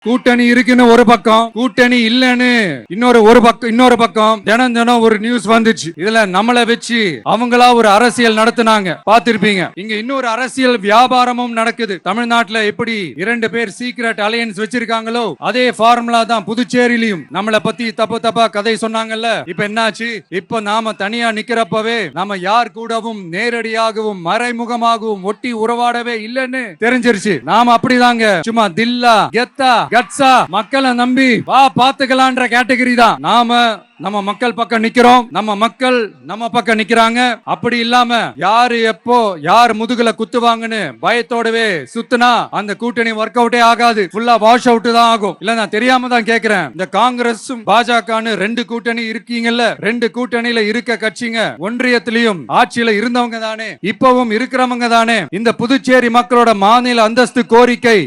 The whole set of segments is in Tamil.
கூட்டணி இருக்குன்னு ஒரு பக்கம், கூட்டணி இல்லன்னு இன்னொரு பக்கம் தினம் தினம் ஒரு நியூஸ் வந்துச்சு. இதுல நம்மளை வச்சு அவங்களா ஒரு அரசியல் நடத்துனாங்க, பாத்திருப்பீங்க. இங்க இன்னொரு அரசியல் வியாபாரமும் நடக்குது. தமிழ்நாட்டுல எப்படி 2 பேர் சீக்ரெட் அலையன்ஸ் வச்சிருக்காங்களோ அதே ஃபார்முலா தான் புதுச்சேரியிலும். நம்மளை பத்தி தப்பா கதை சொன்னாங்கல்ல, இப்ப என்னாச்சு? இப்ப நாம தனியா நிக்கிறப்பவே நம்ம யார் கூடவும் நேரடியாகவும் மறைமுகமாகவும் ஒட்டி உறவாடவே இல்லன்னு தெரிஞ்சிருச்சு. நாம அப்படிதாங்க, சும்மா தில்லா கெத்தா கட்ஸா மக்களை நம்பி வா பாத்துக்கலான்ற கேட்டகரி தான். நாம நம்ம மக்கள் பக்கம் நிக்கிறோம், நம்ம மக்கள் நம்ம பக்கம் நிக்கிறாங்க. அப்படி இல்லாம யாரு எப்போ யார் முதுகுல குத்துவாங்கன்னு பயத்தோடவே சுத்துனா அந்த கூட்டணி ஒர்க் அவுட்டே ஆகாது, ஃபுல்லா வாஷ் அவுட் தான் ஆகும். இல்ல நான் தெரியாம தான் கேக்குறேன். இந்த காங்கிரஸும் பாஜகன்னு 2 கூட்டணி இருக்கீங்கல்ல, 2 கூட்டணியில இருக்க கட்சிங்க ஒன்றியத்திலையும் ஆட்சியில இருந்தவங்க தானே, இப்பவும் இருக்கிறவங்க தானே. இந்த புதுச்சேரி மக்களோட மாநில அந்தஸ்து கோரிக்கை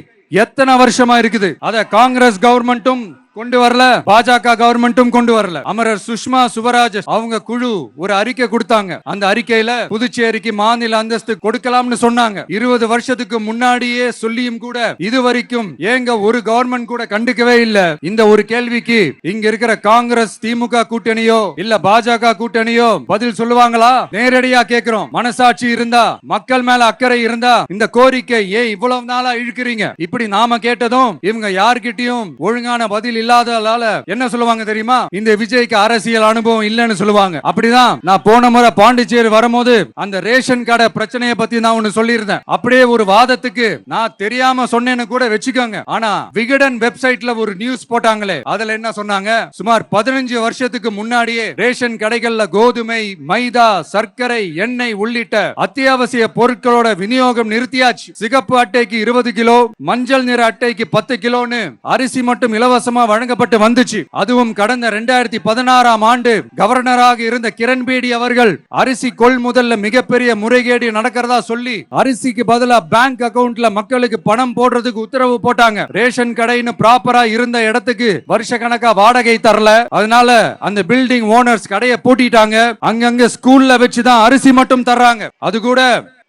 எத்தனை வருஷமா இருக்குது? அத காங்கிரஸ் கவர்மெண்ட்டும் கொண்டு வரல, பாஜக கவர்மெண்ட்டும் கொண்டு வரல. அமரர் சுஷ்மா சுவராஜ் அவங்க குழு ஒரு அறிக்கை கொடுத்தாங்க. அந்த அறிக்கையில புதுச்சேரிக்கு மாநில அந்தஸ்து கொடுக்கலாம்னு சொன்னாங்க. 20 வருஷத்துக்கு முன்னாடியே சொல்லியும் கூட இதுவரைக்கும் ஏங்க ஒரு கவர்மெண்ட் கூட கண்டுக்கவே இல்ல. இந்த ஒரு கேள்விக்கு இங்க இருக்கிற காங்கிரஸ் திமுக கூட்டணியோ இல்ல பாஜக கூட்டணியோ பதில் சொல்லுவாங்களா? நேரடியா கேக்குறோம். மனசாட்சி இருந்தா, மக்கள் மேல அக்கறை இருந்தா இந்த கோரிக்கை ஏன் இவ்வளவு நாளா இழுக்கிறீங்க? இப்படி நாம கேட்டதும் இவங்க யார்கிட்டயும் ஒழுங்கான பதில் இல்லாததால என்ன சொல்லுவாங்க தெரியுமா? இந்த விஜய்க்கு அரசியல் அனுபவம் இல்லன்னு சொல்லுவாங்க. அப்படிதான் நான் போன முறை பாண்டிச்சேரி வரும்போது அந்த ரேஷன் கடை பிரச்சனையை பத்தி நான் ஒன்னு சொல்லியிருந்தேன். அப்படியே ஒரு வாதத்துக்கு நான் தெரியாம சொன்னேன்னு கூட வெச்சுக்கோங்க. ஆனா விகடன் வெப்சைட்ல ஒரு நியூஸ் போட்டாங்களே, அதுல என்ன சொன்னாங்க? சுமார் 15 வருஷத்துக்கு முன்னாடியே ரேஷன் கடைகள்ல கோதுமை, மைதா, சர்க்கரை, எண்ணெய் உள்ளிட்ட அத்தியாவசிய பொருட்களோட விநியோகம் நிறுத்தியாச்சு. சிகப்பு அட்டைக்கு 20 கிலோ, மஞ்சள் நிற அட்டைக்கு 10 கிலோன்னு அரிசி மட்டும் இலவசமா வழங்கப்பட்டு வந்துச்சு. அதுவும் கடந்த 2016ஆம் ஆண்டு கவர்னராக இருந்த கிரண்பேடி அவர்கள் அரிசி கொள்முதல்ல மிகப்பெரிய முறைகேடு நடக்கிறதா சொல்லி அரிசிக்கு பதிலா பேங்க் அக்கவுண்ட்ல மக்களுக்கு பணம் போடுறதுக்கு உத்தரவு போட்டாங்க. ரேஷன் கடைன்னு ப்ராப்பரா இருந்த இடத்துக்கு வருஷ கணக்கா வாடகை தரல. அதனால அந்த பில்டிங் ஓனர்ஸ் கடையை பூட்டிட்டாங்க. அங்கங்க ஸ்கூல்ல வச்சுதான் அரிசி மட்டும் தர்றாங்க. அது கூட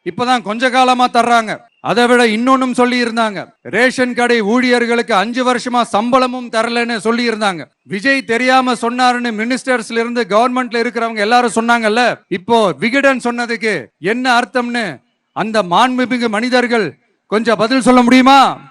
இப்பதான் கொஞ்ச காலமா தர்றாங்க. அதை விட இன்னொன்னும் சொல்லி இருந்தாங்க, ரேஷன் கடை ஊழியர்களுக்கு 5 வருஷமா சம்பளமும் தரலன்னு சொல்லி இருந்தாங்க. விஜய் தெரியாம சொன்னாருன்னு மினிஸ்டர்ஸ்ல இருந்து கவர்மெண்ட்ல இருக்கிறவங்க எல்லாரும் சொன்னாங்கல்ல. இப்போ விகடன் சொன்னதுக்கு என்ன அர்த்தம்னு அந்த மாண்புமிகு மனிதர்கள் கொஞ்சம் பதில் சொல்ல முடியுமா?